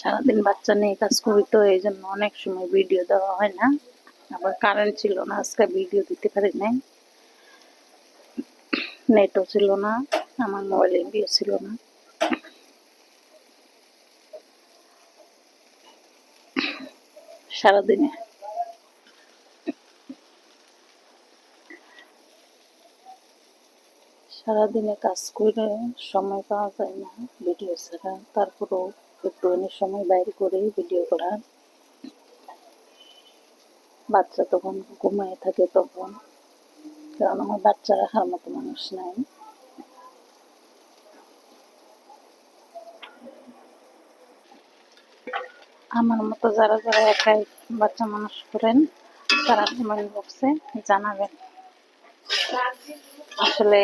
সারাদিন বাচ্চা নিয়ে কাজ করি, তো এই জন্য অনেক সময় ভিডিও দেওয়া হয় না। আবার কারেন্ট ছিল না, আজকে ভিডিও দিতে পারি নাই। নেটও ছিল না, আমার মোবাইলে ভিডিও ছিল না। সারাদিনে সারাদিনে কাজ করে সময় পাওয়া যায় না ভিডিও ছাড়া। তারপরেও একটুখানি সময় বাইর করে ভিডিও করা। বাচ্চা তখন ঘুমায় থাকে, তখন কারণ আমার বাচ্চা রাখার মতো মানুষ নাই। আমার মতো যারা যারা একাই বাচ্চা মানুষ করেন, তারা কমেন্ট বক্সে জানাবেন আসলে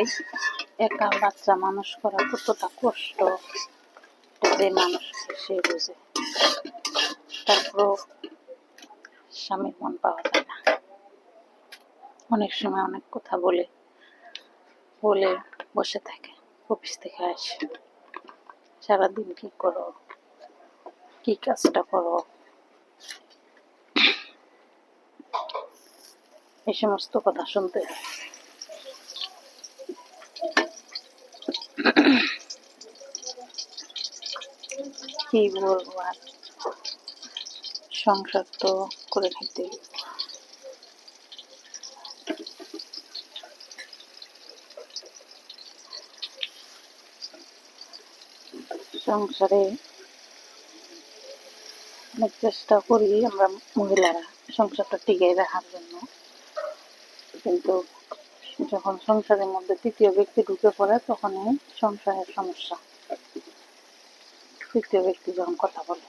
একা বাচ্চা মানুষ করা কতটা কষ্ট, যে মানুষ সে বুঝে। তারপর স্বামীর মন পাওয়া যায় না। অনেক সময় অনেক কথা বলে বলে বসে থাকে, অফিস থেকে আসে, সারাদিন কি করো, কি কাজটা করো, এই সমস্ত কথা শুনতে হয়। কি বলবো আর, সংসার তো করে খেতে। সংসারে অনেক চেষ্টা করি আমরা মহিলারা সংসারটা টিকিয়ে রাখার জন্য, কিন্তু যখন সংসারের মধ্যে তৃতীয় ব্যক্তি ঢুকে পড়ে তখনই সংসারের সমস্যা। তৃতীয় ব্যক্তি যখন কথা বলে,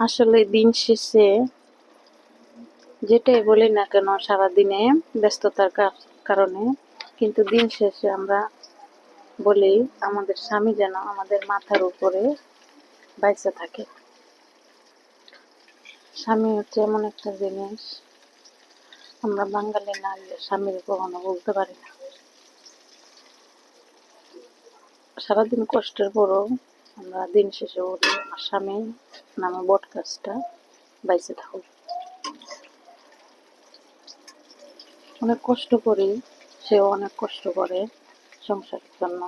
আসলে দিন শেষে যেটাই বলি না কেন সারাদিনে ব্যস্ততার কারণে, কিন্তু দিন শেষে আমরা বলি আমাদের স্বামী যেন আমাদের মাথার উপরে বাইচে থাকে। স্বামী হচ্ছে এমন একটা জিনিস, আমরা বাঙালি নারীরা স্বামীর কখনো বলতে পারি না। সারাদিন কষ্টের পরও আমরা দিন শেষে বলি আমার স্বামী নামে বট গাছটা বাইচে থাকুক। অনেক কষ্ট করি, সেও অনেক কষ্ট করে সংসারের জন্য।